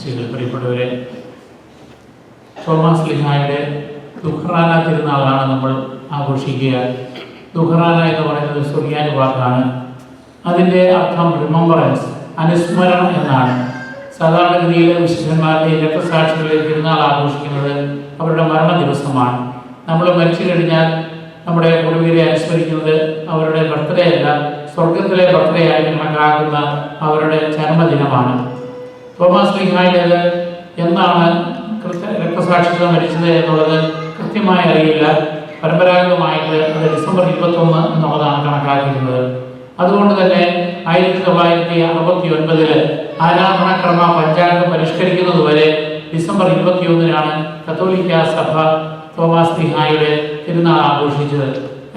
പ്രിയപ്പെട്ടവരെ, തോമാസ് സ്ലീഹായുടെ ദുഃഖറാന തിരുനാളാണ് നമ്മൾ ആഘോഷിക്കുക. ദുഃഖറാന എന്ന് പറയുന്നത് സുറിയാനി വാക്കാണ്. അതിൻ്റെ അർത്ഥം റിമംബറൻസ്, അനുസ്മരണം എന്നാണ്. സാധാരണഗതിയിൽ വിശുദ്ധന്മാരുടെ രക്തസാക്ഷികളുടെ തിരുനാൾ ആഘോഷിക്കുന്നത് അവരുടെ മരണ ദിവസമാണ്. നമ്മൾ മരിച്ചു കഴിഞ്ഞാൽ നമ്മുടെ പൂർവ്വികരെ അനുസ്മരിക്കുന്നത് അവരുടെ ബർത്ത്ഡേ അല്ല, സ്വർഗത്തിലെ ബർത്ത്ഡേ ആയിട്ട് കണക്കാക്കുന്ന അവരുടെ ജന്മദിനമാണ്. തോമാസ് സ്ലീഹായുടേത് എന്നാണ് രക്തസാക്ഷിത്വം മരിച്ചത് എന്നുള്ളത് കൃത്യമായി അറിയില്ല. പരമ്പരാഗതമായിട്ട് അത് ഡിസംബർ 21 എന്നുള്ളതാണ് കണക്കാക്കിയിരുന്നത്. അതുകൊണ്ട് തന്നെ 1969 ആരാധനാക്രമ പഞ്ചാംഗം പരിഷ്കരിക്കുന്നതുവരെ ഡിസംബർ 21 കത്തോലിക്ക സഭ തോമാസ് സ്ലീഹായുടെ തിരുനാൾ ആഘോഷിച്ചത്.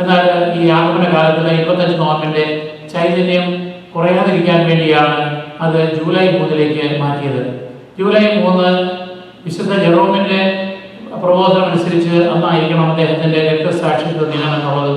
എന്നാൽ ഈ ആഗമന കാലത്തിൽ 25 നോമ്പിൻ്റെ ചൈതന്യം കുറയാതിരിക്കാൻ വേണ്ടിയാണ് അത് ജൂലൈ 3 മാറ്റിയത്. ജൂലൈ 3 വിശുദ്ധ ജെറോമിൻ്റെ പ്രബോധനം അനുസരിച്ച് അന്നായിരിക്കണം അദ്ദേഹത്തിൻ്റെ രക്തസാക്ഷിത്വ ദിനം എന്നുള്ളത്.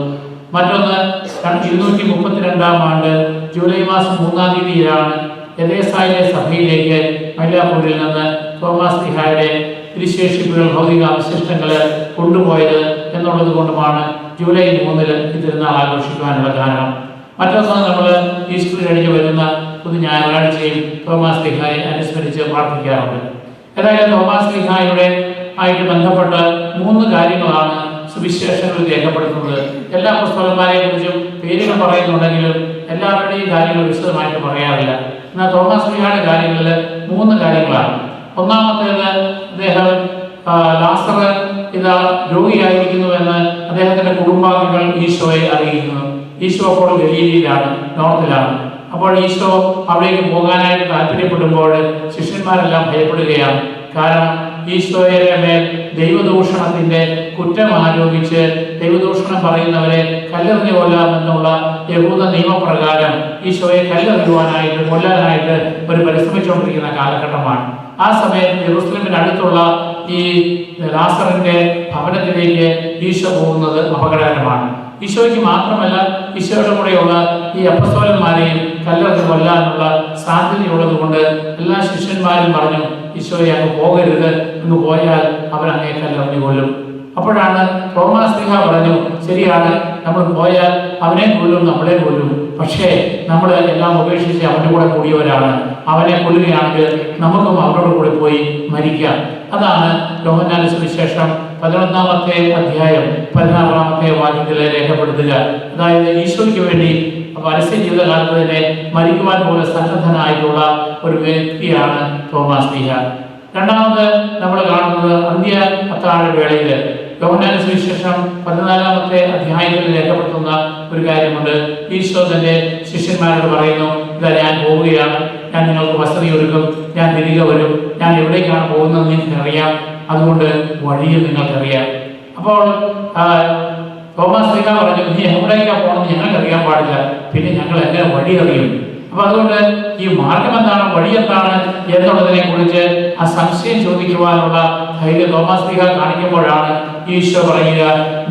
മറ്റൊന്ന് 232 ആണ്ട് ജൂലൈ മാസം 3 തീയതിയിലാണ് എദേസായിലെ സഭയിലേക്ക് മൈലാപ്പൂരിൽ നിന്ന് തോമാസ് സ്ലീഹായുടെ തിരുശേഷിപ്പുകൾ, ഭൗതിക അവശിഷ്ടങ്ങൾ കൊണ്ടുപോയത് എന്നുള്ളത് കൊണ്ടുമാണ് ജൂലൈ 3 ഈ തിരുനാൾ ആഘോഷിക്കുവാനുള്ള കാരണം. മറ്റൊന്ന് നമ്മൾ ഈസ്റ്റർ കഴിഞ്ഞ് വരുന്ന പുതു ഞായറാഴ്ചയും തോമാസ് സ്ലീഹായെ അനുസ്മരിച്ച് പ്രാർത്ഥിക്കാറുണ്ട്. ഏതായാലും തോമാസ് സ്ലീഹായുടെ ആയിട്ട് ബന്ധപ്പെട്ട 3 കാര്യങ്ങളാണ് സുവിശേഷങ്ങളിൽ രേഖപ്പെടുത്തുന്നത്. എല്ലാ പുസ്തകന്മാരെ കുറിച്ചും പേരുകൾ പറയുന്നുണ്ടെങ്കിലും എല്ലാവരുടെയും കാര്യങ്ങൾ വിശദമായിട്ട് പറയാറില്ല. എന്നാൽ തോമാസ് സ്ലീഹായുടെ കാര്യങ്ങളിൽ 3 കാര്യങ്ങളാണ്. ഒന്നാമത്തേത്, അദ്ദേഹം ലാസർ രോഗിയായിരിക്കുന്നുവെന്ന് അദ്ദേഹത്തിൻ്റെ കുടുംബാംഗങ്ങൾ ഈശോയെ അറിയിക്കുന്നു. ഈശോ അപ്പോൾ ഗലീലയിലാണ്, നോർത്തിലാണ്. അപ്പോൾ ഈശോ അവിടേക്ക് പോകാനായിട്ട് താല്പര്യപ്പെടുമ്പോൾ ശിഷ്യന്മാരെല്ലാം ഭയപ്പെടുകയാണ്. കാരണം ഈശോയുടെ മേൽ ദൈവദൂഷണത്തിൻ്റെ കുറ്റം ആരോപിച്ച് ദൈവദൂഷണം പറയുന്നവരെ കല്ലെറിഞ്ഞു കൊല്ലാമെന്നുള്ള യഹൂദ നിയമപ്രകാരം ഈശോയെ കല്ലെറിയുവാനായിട്ട് കൊല്ലാനായിട്ട് ഒരു പരിശ്രമിച്ചുകൊണ്ടിരിക്കുന്ന കാലഘട്ടമാണ്. ആ സമയത്ത് ജെറുസലേമിന് അടുത്തുള്ള ഈ ലാസറിൻ്റെ ഭവനത്തിലേക്ക് ഈശോ പോകുന്നത് അപകടകരമാണ്. ഈശോയ്ക്ക് മാത്രമല്ല, ഈശോയുടെ കൂടെയുള്ള ഈ അപ്പസ്തോലന്മാരെയും കല്ലെറിഞ്ഞ് കൊല്ലാനുള്ള സാധ്യതയുള്ളത് കൊണ്ട് എല്ലാ ശിഷ്യന്മാരും പറഞ്ഞു, ഈശോയെ അങ്ങ് പോകരുത്, അങ്ങ് പോയാൽ അവരങ്ങേ കല്ലെറിഞ്ഞു കൊല്ലും. അപ്പോഴാണ് തോമാസ് സ്ലീഹ പറഞ്ഞു, ശരിയാണ്, നമ്മൾ പോയാൽ അവനെ കൊല്ലും, നമ്മളെ കൊല്ലും. പക്ഷേ നമ്മൾ എല്ലാം ഉപേക്ഷിച്ച് അവൻ്റെ കൂടെ കൂടിയവരാണ്. അവനെ കൊല്ലുകയാണെങ്കിൽ നമുക്കും അവനോട് കൂടെ പോയി മരിക്കാം. അതാണ് യോഹന്നാന്റെ സുവിശേഷം 11-ാമത്തെ അധ്യായം 16-ാമത്തെ വാക്യത്തിൽ രേഖപ്പെടുത്തുക. അതായത് ഈശോയ്ക്ക് വേണ്ടി പരസ്യ ജീവിതകാലത്ത് തന്നെ മരിക്കുവാൻ പോലെ സന്നദ്ധനായിട്ടുള്ള ഒരു വ്യക്തിയാണ് തോമാസ് സ്ലീഹ. രണ്ടാമത് നമ്മൾ കാണുന്നത് അന്ത്യ അത്താഴ വേളയിൽ യോഹന്നാന്റെ സുവിശേഷം 14-ാമത്തെ അധ്യായത്തിൽ രേഖപ്പെടുത്തുന്ന ഒരു കാര്യമുണ്ട്. ഈശോ തന്റെ ശിഷ്യന്മാരോട് പറയുന്നു, ഇതാ ഞാൻ പോവുകയാണ്, ഞാൻ നിങ്ങൾക്ക് വസതി ഒരുക്കും, ഞാൻ തിരികെ വരും, ഞാൻ എവിടേക്കാണ് പോകുന്നത് നിങ്ങൾക്കറിയാം, അതുകൊണ്ട് വഴിയും നിങ്ങൾക്കറിയാം. അപ്പോൾ തോമാസ് സ്ലീഹ പറഞ്ഞു, നീ എവിടേക്കാണ് പോകണമെന്ന് ഞങ്ങൾക്കറിയാൻ പാടില്ല, പിന്നെ ഞങ്ങൾ എങ്ങനെ വഴി അറിയും? അപ്പൊ അതുകൊണ്ട് ഈ മാർഗം എന്താണ്, വഴി എന്താണ് എന്നുള്ളതിനെ കുറിച്ച് ആ സംശയം ചോദിക്കുവാനുള്ള ധൈര്യം തോമാസ് സ്ലീഹ കാണിക്കുമ്പോഴാണ് ഈശോ പറയുക,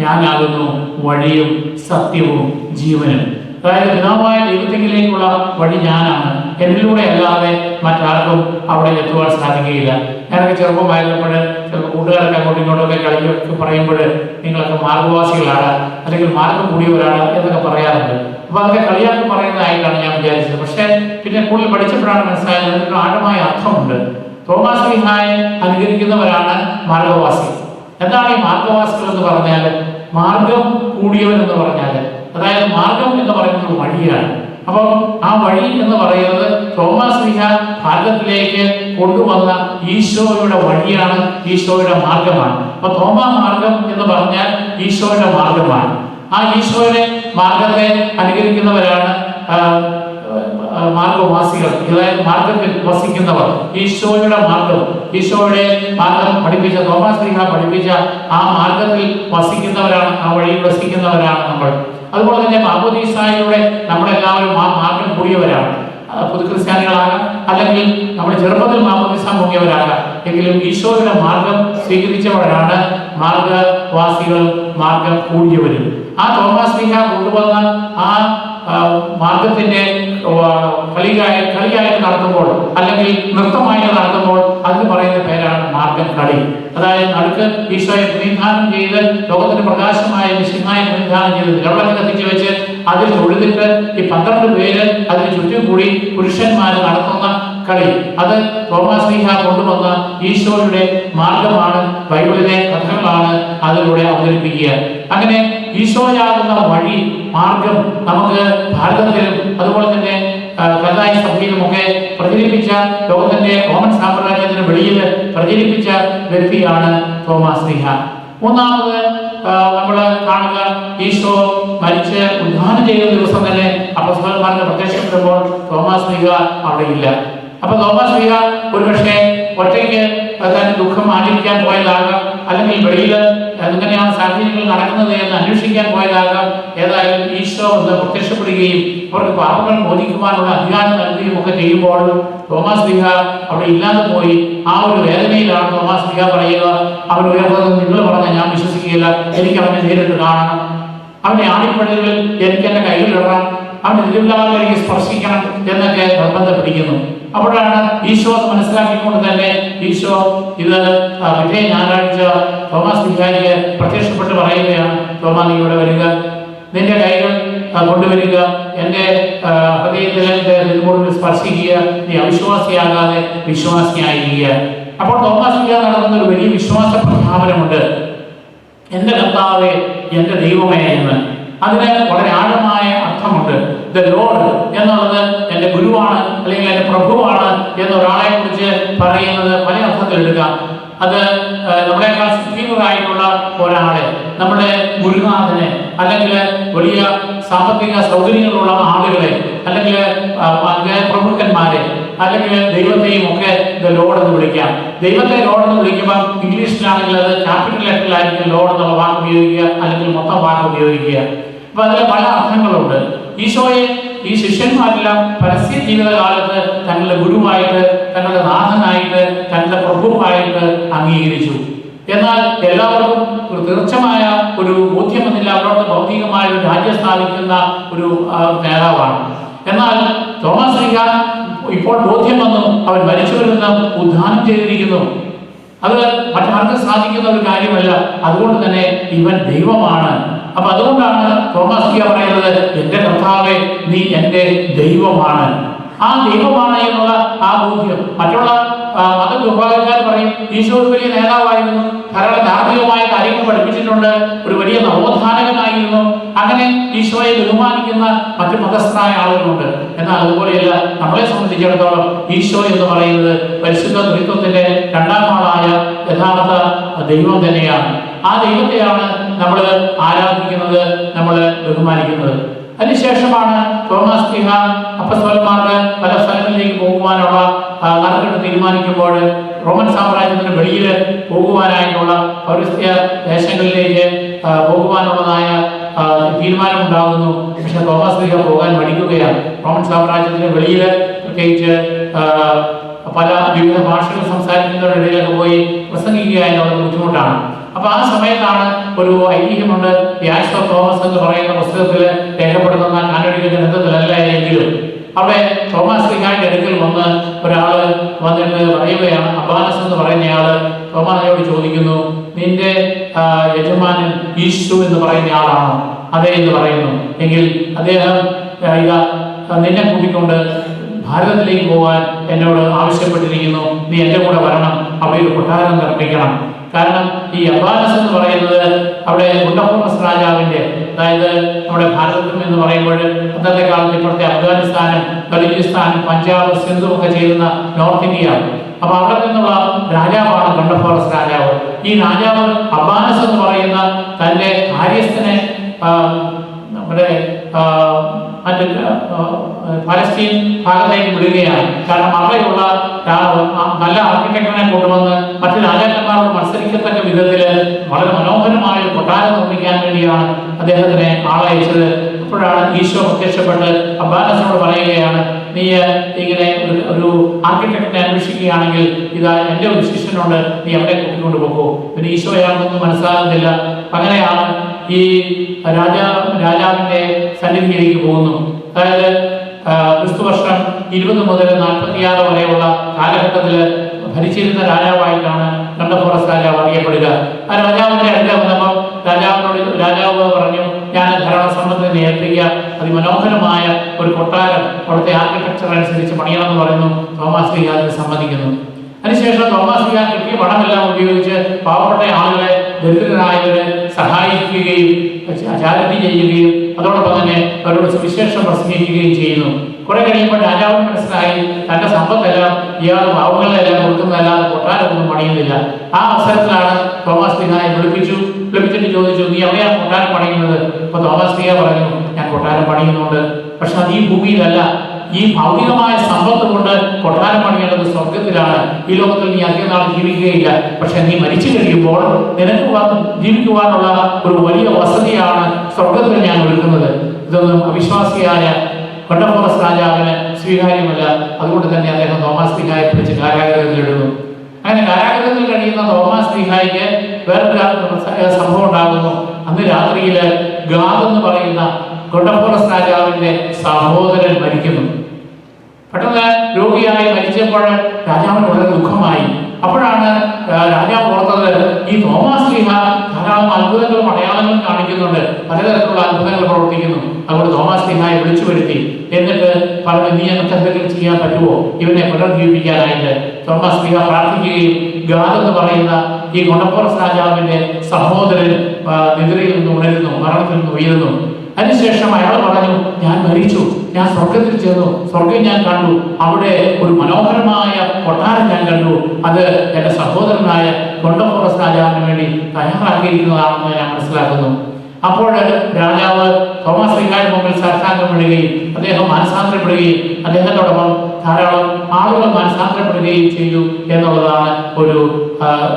ഞാനാകുന്നു വഴിയും സത്യവും ജീവനും. അതായത് പിതാവായ ദൈവത്തിലേക്കുള്ള വഴി ഞാനാണ്, എന്നിലൂടെ അല്ലാതെ മറ്റാർക്കും അവിടെ എത്തുവാൻ സാധിക്കുകയില്ല. ഞാനൊക്കെ ചെറുപ്പമായിരുന്നപ്പോൾ ചിലപ്പോൾ കൂട്ടുകാരൊക്കെ അങ്ങോട്ടും ഇങ്ങോട്ടൊക്കെ കളിയൊക്കെ പറയുമ്പോൾ നിങ്ങളൊക്കെ മാർഗവാസികളാണ്, അല്ലെങ്കിൽ മാർഗം കൂടിയവരാണ് എന്നൊക്കെ പറയാറുണ്ട്. അപ്പൊ അതൊക്കെ കളിയാക്കി പറയുന്നതായിട്ടാണ് ഞാൻ വിചാരിച്ചത്. പക്ഷേ പിന്നെ കൂടുതൽ പഠിച്ചപ്പോഴാണ് മനസ്സിലായത് അതിന് ആഴമായ അർത്ഥമുണ്ട്. തോമാസ് സ്ലീഹായെ അനുകരിക്കുന്നവരാണ് മാർഗവാസി. എന്താണ് ഈ മാർഗവാസികൾ എന്ന് പറഞ്ഞാൽ? മാർഗം കൂടിയവൻ എന്ന് പറഞ്ഞാൽ, അതായത് മാർഗം എന്ന് പറയുന്നത് വഴിയാണ്. അപ്പോൾ ആ വഴി എന്ന് പറയുന്നത് തോമാസ് സ്ലീഹ ഭാരതത്തിലേക്ക് കൊണ്ടുവന്ന ഈശോയുടെ വഴിയാണ്, ഈശോയുടെ മാർഗമാണ്. അപ്പൊ തോമാ മാർഗം എന്ന് പറഞ്ഞാൽ ഈശോയുടെ മാർഗമാണ്. ആ ഈശോയുടെ മാർഗത്തെ അനുകരിക്കുന്നവരാണ് മാർഗവാസികൾ. അതായത് മാർഗത്തിൽ വസിക്കുന്നവർ. ഈശോയുടെ മാർഗം, ഈശോയുടെ മാർഗം പഠിപ്പിച്ച തോമാസ് സ്ലീഹ പഠിപ്പിച്ച ആ മാർഗത്തിൽ വസിക്കുന്നവരാണ്, ആ വഴിയിൽ വസിക്കുന്നവരാണ് നമ്മൾ. അതുപോലെ തന്നെ മാമോദീസായിലൂടെ നമ്മളെല്ലാവരും ആ മാർഗം കൂടിയവരാണ്. പുതുക്രിസ്ത്യാനികളാകാം, അല്ലെങ്കിൽ നമ്മുടെ ചെറുപ്പത്തിൽ മാമോദീസ മുങ്ങിയവരാകാം. എങ്കിലും ഈശോയുടെ മാർഗം സ്വീകരിച്ചവരാണ് മാർഗവാസികൾ, മാർഗം കൂടിയവരും. ആ തോമാസ് സ്ലീഹ കൊണ്ടുവന്ന ആ മാർഗത്തിന്റെ കളിയായിട്ട് നടത്തുമ്പോൾ അല്ലെങ്കിൽ നൃത്തമായിട്ട് നടത്തുമ്പോൾ അതിന് പറയുന്ന പേരാണ് മാർഗം കളി. അതായത് നടുക്ക് ഈശോയെ പ്രതിനിധാനം ചെയ്ത് ലോകത്തിന് പ്രകാശമായ മിശിഹായെ പ്രതിനിധാനം ചെയ്ത് നിലവിളക്ക് കത്തിച്ച് വെച്ച് അതിൽ തൊഴുതിട്ട് ഈ 12 പേര് അതിന് ചുറ്റും കൂടി പുരുഷന്മാർ നടത്തുന്ന കളി, അത് തോമാശ്ലീഹ കൊണ്ടുവന്ന ഈശോയുടെ മാർഗമാണ്. ബൈബിളിലെ കഥകളാണ് അതിലൂടെ അവതരിപ്പിക്കുക. അങ്ങനെ ഈശോയാകുന്ന വഴി മാർഗം നമുക്ക് ഭാരതത്തിലും അതുപോലെ തന്നെ കഥായ സഭയിലുമൊക്കെ പ്രചരിപ്പിച്ച, ലോകത്തിന്റെ റോമൻ സാമ്രാജ്യത്തിന് വെളിയിൽ പ്രചരിപ്പിച്ച വ്യക്തിയാണ് തോമാശ്ലീഹ. മൂന്നാമത് നമ്മൾ കാണുക, ഈശോ മരിച്ച് ഉദ്ധാനം ചെയ്ത ദിവസം തന്നെ അപ്പോസ്തലന്മാർക്ക് പ്രത്യക്ഷപ്പെടുമ്പോൾ തോമാശ്ലീഹ അവിടെ ഇല്ല. അപ്പൊ തോമാശ്ലീഹ ഒരുപക്ഷെ ഒറ്റയ്ക്ക് തന്റെ ദുഃഖം ആചരിക്കാൻ പോയതാകാം, അല്ലെങ്കിൽ വെളിയിൽ എങ്ങനെയാണ് സാഹചര്യങ്ങൾ നടക്കുന്നത് എന്ന് അന്വേഷിക്കാൻ പോയതാകാം. ഏതായാലും ഈശോ ഒന്ന് പ്രത്യക്ഷപ്പെടുകയും അവർക്ക് പാപങ്ങൾ മോചിക്കുവാനുള്ള അധികാരം നൽകുകയും ഒക്കെ ചെയ്യുമ്പോൾ തോമാശ്ലീഹ അവിടെ ഇല്ലാതെ പോയി. ആ ഒരു വേദനയിലാണ് തോമാശ്ലീഹ പറയുക, അവൻ ഉയർന്നത് നിങ്ങൾ പറഞ്ഞ ഞാൻ വിശ്വസിക്കുകയില്ല, എനിക്ക് അവനെ നേരിട്ട് കാണണം, അവന്റെ ആണിപ്പടികളിൽ എനിക്ക് എന്റെ കയ്യിലിടണം, അവന്റെ തിരുവിലാവിൽ എനിക്ക് സ്പർശിക്കണം എന്നൊക്കെ നിർബന്ധം പിടിക്കുന്നു. അപ്പോഴാണ് ഈശോ മനസ്സിലാക്കിക്കൊണ്ട് തന്നെ ഈശോ ഇത് പിറ്റേ ഞായറാഴ്ച തോമാശ്ലീഹയ്ക്ക് പ്രത്യക്ഷപ്പെട്ട് പറയുകയാണ്, തോമാ നീ ഇവിടെ വരിക, നിന്റെ കൈകൾ കൊണ്ടുവരിക, എൻ്റെ ഹൃദയത്തിലെ നിന്നോട് സ്പർശിക്കുക, നീ അവിശ്വാസിയാകാതെ വിശ്വാസിയായിരിക്കുക. അപ്പോൾ തോമാശ്ലീഹ നടത്തുന്ന ഒരു വലിയ വിശ്വാസ പ്രഖ്യാപനമുണ്ട്, എൻ്റെ കർത്താവേ എൻ്റെ ദൈവമേ എന്ന്. അതിന് വളരെ ആഴമായ അർത്ഥമുണ്ട്. ദ ലോർഡ് എന്നുള്ളത് എൻ്റെ ഗുരുവാണ് അല്ലെങ്കിൽ എൻ്റെ പ്രഭുവാണ് എന്നൊരാളെ കുറിച്ച് പറയുന്നത് പല അർത്ഥത്തിലെടുക്കാം. അത് നമ്മളെക്കാൾ സുപ്രീമറായിട്ടുള്ള ഒരാളെ, നമ്മുടെ ഗുരുനാഥനെ, അല്ലെങ്കിൽ വലിയ സാമ്പത്തിക സൗകര്യങ്ങളുള്ള ആളുകളെ, അല്ലെങ്കിൽ പ്രഭുക്കന്മാരെ, അല്ലെങ്കിൽ ദൈവത്തെയും ഒക്കെ ദ ലോർഡ് എന്ന് വിളിക്കാം. ദൈവത്തെ ലോർഡ് എന്ന് വിളിക്കുമ്പോൾ ഇംഗ്ലീഷിലാണെങ്കിൽ അത് ക്യാപിറ്റൽ ലെറ്ററിലായിരിക്കും ലോർഡ് എന്നുള്ള വാക്ക് ഉപയോഗിക്കുക, അല്ലെങ്കിൽ മൊത്തം വാക്ക് ഉപയോഗിക്കുക. അപ്പൊ അതിൽ പല അർത്ഥങ്ങളുണ്ട്. ഈശോയെ ഈ ശിഷ്യന്മാരെല്ലാം പരസ്യ ജീവിതകാലത്ത് തങ്ങളുടെ ഗുരുവായിട്ട്, തങ്ങളുടെ നാഥനായിട്ട്, തങ്ങളുടെ പ്രഭുവായിട്ട് അംഗീകരിച്ചു. എന്നാൽ എല്ലാവർക്കും ഒരു തീർച്ചമായ ഒരു ബോധ്യം വന്നില്ല, അവരോട് ഭൗതികമായ ഒരു രാജ്യം സ്ഥാപിക്കുന്ന ഒരു നേതാവാണ്. എന്നാൽ തോമാശ്ലീഹ ഇപ്പോൾ ബോധ്യം വന്നു, അവൻ മരിച്ചവരിൽ നിന്ന് ഉദ്ധാനം ചെയ്തിരിക്കുന്നു. അത് മറ്റാർക്കും സാധിക്കുന്ന ഒരു കാര്യമല്ല. അതുകൊണ്ട് തന്നെ ഇവൻ ദൈവമാണ്. അപ്പൊ അതുകൊണ്ടാണ് തോമാശ്ലീഹ പറയുന്നത്, എൻ്റെ കർത്താവേ നീ എൻ്റെ ദൈവമാണ്. ആ ദൈവമാണ് എന്നുള്ള ആ ബോധ്യം. മറ്റുള്ള മതവിഭാഗക്കാർ പറയും ഈശോ ഒരു വലിയ നേതാവായിരുന്നു, ധാരാളം ധാർമ്മികമായ കാര്യങ്ങൾ പഠിപ്പിച്ചിട്ടുണ്ട്, ഒരു വലിയ നവോത്ഥാനകനായിരുന്നു. അങ്ങനെ ഈശോയെ ബഹുമാനിക്കുന്ന മറ്റു മതസ്ഥരായ ആളുകളുണ്ട്. എന്നാൽ അതുപോലെയല്ല, നമ്മളെ സംബന്ധിച്ചിടത്തോളം ഈശോ എന്ന് പറയുന്നത് പരിശുദ്ധ ത്രിത്വത്തിന്റെ രണ്ടാം ആളായ യഥാർത്ഥ ദൈവം തന്നെയാണ്. ആ ദൈവത്തെയാണ് നമ്മൾ ആരാധിക്കുന്നത്, നമ്മൾ ബഹുമാനിക്കുന്നത്. അതിനുശേഷമാണ് തോമാശ്ലീഹ അപ്പോസ്തലന്മാർക്ക് പല സ്ഥലങ്ങളിലേക്ക് പോകുവാനുള്ള നടപടി തീരുമാനിക്കുമ്പോൾ റോമൻ സാമ്രാജ്യത്തിന് വെളിയിൽ പോകുവാനായിട്ടുള്ള പൗരസ്ത്യ ദേശങ്ങളിലേക്ക് പോകുവാനുള്ളതായ തീരുമാനമുണ്ടാകുന്നു. പക്ഷെ തോമാശ്ലീഹ പോകാൻ മടിക്കുകയാണ്. റോമൻ സാമ്രാജ്യത്തിന് വെളിയിൽ പ്രത്യേകിച്ച് പല വിവിധ ഭാഷകൾ സംസാരിക്കുന്നവരുടെ ഇടയിലൊക്കെ പോയി പ്രസംഗിക്കുക എന്നുള്ളത് ബുദ്ധിമുട്ടാണ്. അപ്പൊ ആ സമയത്താണ് ഒരു ഐതിഹ്യമുണ്ട്, ദി ആക്ട്സ് ഓഫ് തോമസ് എന്ന് പറയുന്ന പുസ്തകത്തിൽ രേഖപ്പെടുത്തുന്ന കാനോനിക ഗ്രന്ഥത്തിലല്ല എങ്കിലും അവിടെ തോമാശ്ലീഹയുടെ അടുക്കൽ വന്ന് ഒരാള് വന്നിട്ട് പറയുകയാണ്, അബാനസ് എന്ന് പറയുന്നയാള് തോമാനോട് ചോദിക്കുന്നു, നിന്റെ യജമാനൻ ഈശോ എന്ന് പറയുന്ന ആളാണോ? അതെ എന്ന് പറയുന്നു. എങ്കിൽ അദ്ദേഹം നിന്നെ കൂട്ടിക്കൊണ്ട് ഭാരതത്തിലേക്ക് പോകാൻ എന്നോട് ആവശ്യപ്പെട്ടിരിക്കുന്നു, നീ എൻ്റെ കൂടെ വരണം, അവിടെ ഒരു കൊട്ടാരം നിർമ്മിക്കണം. കാരണം ഈ അബാനസ് എന്ന് പറയുന്നത് അവിടെ ഗുണ്ടഫോറസ് രാജാവിന്റെ, അതായത് നമ്മുടെ ഭാരതം എന്ന് പറയുമ്പോൾ അന്നത്തെ കാലത്ത് ഇപ്പോഴത്തെ അഫ്ഗാനിസ്ഥാനും ബലൂചിസ്ഥാനും പഞ്ചാബ് സിന്ധു ഒക്കെ ചെയ്യുന്ന നോർത്ത് ഇന്ത്യ. അപ്പൊ അവിടെ നിന്നുള്ള രാജാവാണ് ഗുണ്ടഫോറസ് രാജാവ്. ഈ രാജാവ് അബാനസ് എന്ന് പറയുന്ന തന്റെ കാര്യസ്ഥനെ നമ്മുടെ മറ്റ് പലസ്തീൻ ഭാഗത്തേക്ക് വിടുകയാണ്. കാരണം അവിടെയുള്ള നല്ല ആർക്കിടെക്ടറിനെ കൊണ്ടുവന്ന് മറ്റു രാജാക്കന്മാരോട് മത്സരിക്കത്തക്ക വിധത്തിൽ വളരെ മനോഹരമായ ഒരു കൊട്ടാരം നിർമ്മിക്കാൻ വേണ്ടിയാണ് അദ്ദേഹത്തിനെ ആളയച്ചത്. അപ്പോഴാണ് ഈശോ പ്രത്യക്ഷപ്പെട്ട് അബ്ബാനസിനോട് പറയുകയാണ്, നീ ഇങ്ങനെ ഒരു ആർക്കിടെക്ടറിനെ അന്വേഷിക്കുകയാണെങ്കിൽ ഇതാ എൻ്റെ ഒരു ശിഷ്യനുണ്ട്, നീ അവിടെ കൂട്ടിക്കൊണ്ട് പോകുമോ? പിന്നെ ഈശോ അയാൾക്കൊന്നും മനസ്സിലാകുന്നില്ല. അങ്ങനെയാണ് ഈ രാജാവിന്റെ സന്നിധിയിലേക്ക് പോകുന്നു. അതായത് ക്രിസ്തുവർഷം 20 മുതൽ 46 വരെയുള്ള കാലഘട്ടത്തിൽ ഭരിച്ചിരുന്ന രാജാവായിട്ടാണ് ഗണ്ടഫോറസ് രാജാവ് അറിയപ്പെടുക. ആ രാജാവിന്റെ അടുത്ത് വന്നപ്പോൾ രാജാവ് പറഞ്ഞു, ഞാൻ ധാരാളം സമ്പത്തിനെ ഏൽപ്പിക്കുക, അതിമനോഹരമായ ഒരു കൊട്ടാരം അവിടുത്തെ ആർക്കിടെക്ചർ അനുസരിച്ച് പണിയണമെന്ന് പറയുന്നു. തോമാസ് ലീഹ അതിന് സമ്മതിക്കുന്നു. അതിനുശേഷം തോമാസ് ലീഹ കിട്ടിയ പണമെല്ലാം ഉപയോഗിച്ച് പാവപ്പെട്ട ആളുകളെ, ദരിദ്രരായവരെ സഹായിക്കുകയും ചാരിറ്റി ചെയ്യുകയും അതോടൊപ്പം തന്നെ അവരോട് സുവിശേഷം പ്രസംഗിക്കുകയും ചെയ്യുന്നു. കുറെ കഴിയുമ്പോൾ രാജാവിന് മനസ്സിലായി തന്റെ സമ്പത്തെല്ലാം ഇയാൾ പാവങ്ങളെല്ലാം കൊടുക്കുന്നതല്ലാതെ കൊട്ടാരമൊന്നും പണിയുന്നില്ല. ആ അവസരത്തിലാണ് തോമാസ് ലീഹായെ വിളിപ്പിച്ചിട്ട് ചോദിച്ചു, നീ എവിടെയാണ് കൊട്ടാരം പണിയുന്നത്? അപ്പൊ തോമാസ് ലീഹ പറഞ്ഞു, ഞാൻ കൊട്ടാരം പണിയുന്നുണ്ട്, പക്ഷെ അത് ഈ ഭൂമിയിലല്ല. ഈ ഭൗതികമായ സമ്പത്ത് കൊണ്ട് കൊട്ടാരം പണിയേണ്ടത് സ്വർഗത്തിലാണ്. ഈ ലോകത്തിൽ നീ അധികം നാൾ ജീവിക്കുകയില്ല, പക്ഷെ നീ മരിച്ചു കഴിയുമ്പോൾ നിനക്ക് ജീവിക്കുവാനുള്ള ഒരു വലിയ വസതിയാണ് സ്വർഗത്തിൽ ഞാൻ ഒരുക്കുന്നത്. ഇതൊന്നും അവിശ്വാസിയായ ഗണ്ടഫോറസ് രാജാവിന് സ്വീകാര്യമല്ല. അതുകൊണ്ട് തന്നെ അദ്ദേഹം തോമാസ് ലീഹായെ പിടിച്ച് കാരാഗ്രഹത്തിൽ ഇടുന്നു. അങ്ങനെ കാരാഗ്രഹത്തിൽ കഴിയുന്ന തോമാസ് ലീഹായ്ക്ക് വേറൊരു സംഭവം ഉണ്ടാകുന്നു. അന്ന് രാത്രിയിൽ ഗാദ് എന്ന് പറയുന്ന ഗണ്ടഫോറസ് രാജാവിന്റെ സഹോദരൻ മരിക്കുന്നു. പെട്ടെന്ന് രോഗിയായി മരിച്ചപ്പോൾ രാജാവിന് വളരെ ദുഃഖമായി. അപ്പോഴാണ് രാജാവ് ഓർത്തത്, ഈ തോമാസ് ലീഹ ധാരാളം അത്ഭുതങ്ങളും അടയാളങ്ങളും കാണിക്കുന്നുണ്ട്, പലതരത്തിലുള്ള അത്ഭുതങ്ങൾ പ്രവർത്തിക്കുന്നു. അതുകൊണ്ട് തോമാസ് ലീഹായെ വിളിച്ചു വരുത്തി. എന്നിട്ട് പറഞ്ഞു, നീ എനിക്ക് എന്തെങ്കിലും ചെയ്യാൻ പറ്റുമോ ഇവനെ പുനർജീവിപ്പിക്കാനായിട്ട്? തോമാസ് ലീഹ പ്രാർത്ഥിക്കുകയും ഗാദ് എന്ന് പറയുന്ന ഈ ഗണ്ടഫോറസ് രാജാവിന്റെ സഹോദരൻ നിദ്രയിൽ നിന്ന് ഉണരുന്നു, മരണത്തിൽ നിന്ന് ഉയരുന്നു. അതിനുശേഷം അയാൾ പറഞ്ഞു, ഞാൻ മരിച്ചു, ഞാൻ സ്വർഗത്തിൽ ചെന്നു, സ്വർഗം ഞാൻ കണ്ടു, അവിടെ ഒരു മനോഹരമായ കൊട്ടാരം ഞാൻ കണ്ടു, അത് എൻ്റെ സഹോദരനായ ഗണ്ടഫോറസ് രാജാവിന് വേണ്ടി തയ്യാറാക്കിയിരിക്കുന്നതാണെന്ന് ഞാൻ മനസ്സിലാക്കുന്നു. അപ്പോൾ രാജാവ് തോമാസ് ലീഹായുടെ മുമ്പിൽ സാഷ്ടാംഗം വീഴുകയും അദ്ദേഹം മാനസാന്തരപ്പെടുകയും അദ്ദേഹത്തോടൊപ്പം ധാരാളം ആളുകൾ മാനസാന്തരപ്പെടുകയും ചെയ്തു എന്നുള്ളതാണ് ഒരു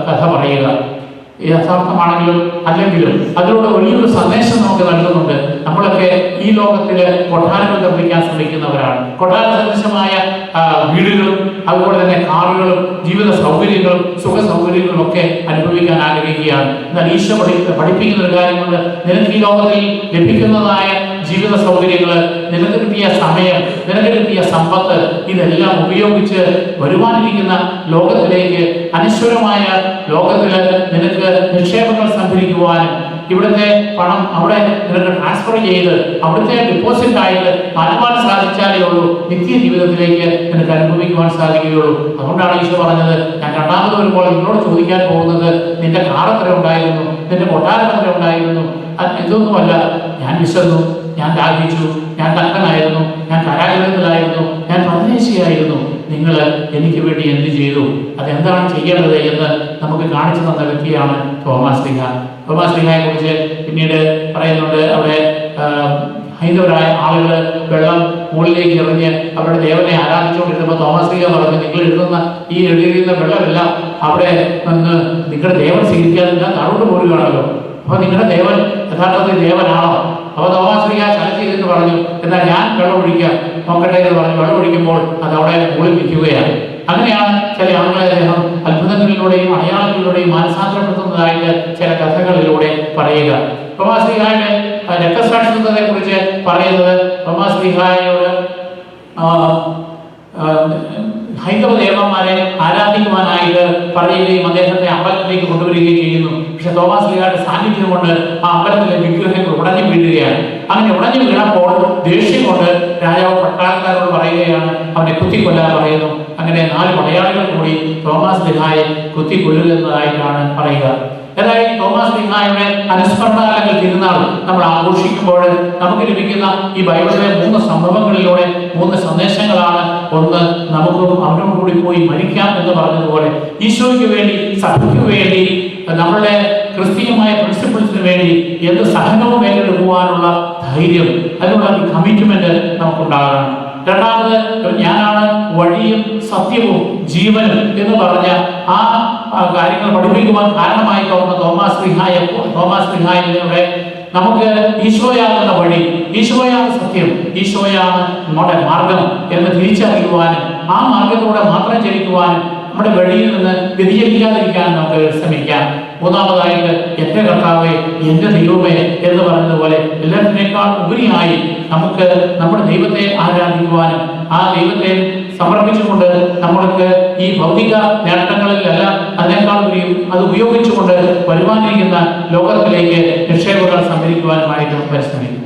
കഥ പറയുക. യഥാർത്ഥമാണെങ്കിലും അല്ലെങ്കിലും അതിലൂടെ വലിയൊരു സന്ദേശം നമുക്ക് നൽകുന്നുണ്ട്. നമ്മളൊക്കെ ഈ ലോകത്തില് കൊട്ടാരങ്ങൾ നിർമ്മിക്കാൻ ശ്രമിക്കുന്നവരാണ്. കൊട്ടാര സദൃശമായ വീടുകളും അതുപോലെ തന്നെ കാറുകളും ജീവിത സൗകര്യങ്ങളും സുഖ സൗകര്യങ്ങളും ഒക്കെ അനുഭവിക്കാൻ ആഗ്രഹിക്കുകയാണ്. എന്നാൽ ഈശോ പഠിപ്പിക്കുന്ന ഒരു കാര്യമുണ്ട്, നിനക്ക് ഈ ലോകത്തിൽ ലഭിക്കുന്നതായ ജീവിത സൗകര്യങ്ങള്, നിനക്ക് കിട്ടിയ സമയം, നിനക്ക് കിട്ടിയ സമ്പത്ത്, ഇതെല്ലാം ഉപയോഗിച്ച് വരുവാനിരിക്കുന്ന ലോകത്തിലേക്ക്, അനശ്വരമായ ലോകത്തില് നിനക്ക് നിക്ഷേപങ്ങൾ സംഭരിക്കുവാനും ഇവിടുത്തെ പണം അവിടെ നിനക്ക് ട്രാൻസ്ഫർ ചെയ്ത് അവിടുത്തെ ഡിപ്പോസിറ്റ് ആയിട്ട് മാറ്റുവാൻ സാധിച്ചാലേ ഉള്ളൂ നിത്യ ജീവിതത്തിലേക്ക് നിനക്ക് അനുഭവിക്കുവാൻ സാധിക്കുകയുള്ളൂ. അതുകൊണ്ടാണ് ഈശോ പറഞ്ഞത്, ഞാൻ രണ്ടാമത് വരുമ്പോൾ നിന്നോട് ചോദിക്കാൻ പോകുന്നത് നിന്റെ കാർ എത്ര ഉണ്ടായിരുന്നു, നിന്റെ കൊട്ടാരം എത്ര ഉണ്ടായിരുന്നു, ഇതൊന്നുമല്ല. ഞാൻ വിശന്നു, ഞാൻ ദാഹിച്ചു, ഞാൻ തക്കനായിരുന്നു, ഞാൻ കാരാഗ്രഹത്തിലായിരുന്നു, ഞാൻ പരദേശിയായിരുന്നു, നിങ്ങൾ എനിക്ക് വേണ്ടി എന്ത് ചെയ്തു, അതെന്താണ് ചെയ്യേണ്ടത് എന്ന് നമുക്ക് കാണിച്ചു തന്ന വ്യക്തിയാണ് തോമാസ് ലീഹ. തോമാസ് ലീഹയെ കുറിച്ച് പിന്നീട് പറയുന്നുണ്ട്, അവിടെ ഹൈന്ദവരായ ആളുകൾ വെള്ളം മുകളിലേക്ക് എറിഞ്ഞ് അവരുടെ ദേവനെ ആരാധിച്ചുകൊണ്ടിരുന്നപ്പോൾ തോമാസ് ലീഹ പറഞ്ഞു, നിങ്ങൾ എഴുതിയിരുന്ന വെള്ളമെല്ലാം അവിടെ നിന്ന് നിങ്ങളുടെ ദേവൻ സ്വീകരിക്കാതില്ല താഴോട്ട് പോരുകയാണല്ലോ, അപ്പൊ നിങ്ങളുടെ ദേവൻ യഥാർത്ഥത്തിൽ ദേവനാണോ? അപ്പൊ തോമാസ് ലീഹ ചലച്ച് ചെയ്തിട്ട് പറഞ്ഞു, എന്നാൽ ഞാൻ വെള്ളം ഒഴിക്കാം നോക്കട്ടെ എന്ന് പറഞ്ഞു. വെള്ളം ഒഴിക്കുമ്പോൾ അത് അവിടെ മുകളിൽ നിൽക്കുകയാണ്. അങ്ങനെയാണ് ചില ആളുകളെ അദ്ദേഹം അത്ഭുതങ്ങളിലൂടെയും അടയാളങ്ങളിലൂടെയും മാനസാന്തരപ്പെടുത്തുന്നതായിട്ട് ചില കഥകളിലൂടെ പറയുക. തോമാസ് ലീഹായുടെ രക്തസാക്ഷിത്വത്തെ കുറിച്ച് പറയുന്നത്, തോമാസ് ലീഹായോട് ഹൈന്ദവ ദേവന്മാരെ ആരാധിക്കുവാനായിട്ട് പറയുകയും അദ്ദേഹത്തെ അമ്പലത്തിലേക്ക് കൊണ്ടുവരികയും ചെയ്യുന്നു. പക്ഷെ തോമാസ് ലീഹയുടെ സാന്നിധ്യം കൊണ്ട് ആ അമ്പലത്തിലെ വിഗ്രഹങ്ങൾ ഉടഞ്ഞു വീഴുകയാണ്. അങ്ങനെ ഉടഞ്ഞു വീണപ്പോൾ ദേഷ്യം കൊണ്ട് രാജാവ് പട്ടാളക്കാരോട് പറയുകയാണ്, അവനെ കുത്തിക്കൊല്ലാൻ പറയുന്നു. അങ്ങനെ 4 പടയാളികൾ കൂടി തോമാസ് ലീഹായെ കുത്തിക്കൊല്ലുന്നതായിട്ടാണ് പറയുക. ഏതായാലും തോമാസ് ലീഹായുടെ അനുസ്മരണാലങ്ങൾ തിരുനാൾ നമ്മൾ ആഘോഷിക്കുമ്പോൾ നമുക്ക് ലഭിക്കുന്ന ഈ ബൈബിളിലെ 3 സംഭവങ്ങളിലൂടെ 3 സന്ദേശങ്ങളാണ്. ഒന്ന്, നമുക്കും അവനോട് കൂടി പോയി മരിക്കാം എന്ന് പറഞ്ഞതുപോലെ ഈശോയ്ക്ക് വേണ്ടി, സഭയ്ക്ക് വേണ്ടി, നമ്മളുടെ ക്രിസ്തീയമായ പ്രിൻസിപ്പിൾസിന് വേണ്ടി എന്ത് സഹനവും ഏറ്റെടുക്കുവാനുള്ള ധൈര്യം, അതിനുള്ള കമ്മിറ്റ്മെന്റ് നമുക്കുണ്ടാകണം. രണ്ടാമത്, ഞാനാണ് വഴിയും സത്യവും ജീവനും എന്ന് പറഞ്ഞ ആ കാര്യങ്ങൾ പഠിപ്പിക്കുവാൻ കാരണമായി തോന്നുന്ന തോമാസ് ലീഹായിലൂടെ നമുക്ക് ഈശോയാകുന്ന വഴി, ഈശോയാണ് സത്യം, ഈശോയാണ് നമ്മുടെ മാർഗം എന്ന് തിരിച്ചറിയുവാനും ആ മാർഗത്തിലൂടെ മാത്രം ചലിക്കുവാനും നമ്മുടെ വഴിയിൽ നിന്ന് വ്യതിചലിക്കാതിരിക്കാൻ നമുക്ക് ശ്രമിക്കാം. മൂന്നാമതായിട്ട്, എന്റെ കർത്താവേ, എന്റെ ദൈവമേ എന്ന് പറഞ്ഞതുപോലെ എല്ലാത്തിനേക്കാൾ ഉപരിയായി നമുക്ക് നമ്മുടെ ദൈവത്തെ ആരാധിക്കുവാനും ആ ദൈവത്തെ സമർപ്പിച്ചുകൊണ്ട് നമ്മൾക്ക് ഈ ഭൗതിക നേട്ടങ്ങളിലല്ല, അതിനേക്കാളും അത് ഉപയോഗിച്ചുകൊണ്ട് വരുവാനിരിക്കുന്ന ലോകത്തിലേക്ക് നിക്ഷേപങ്ങൾ സംഭരിക്കുവാനുമായിട്ട് പരിശ്രമിക്കും.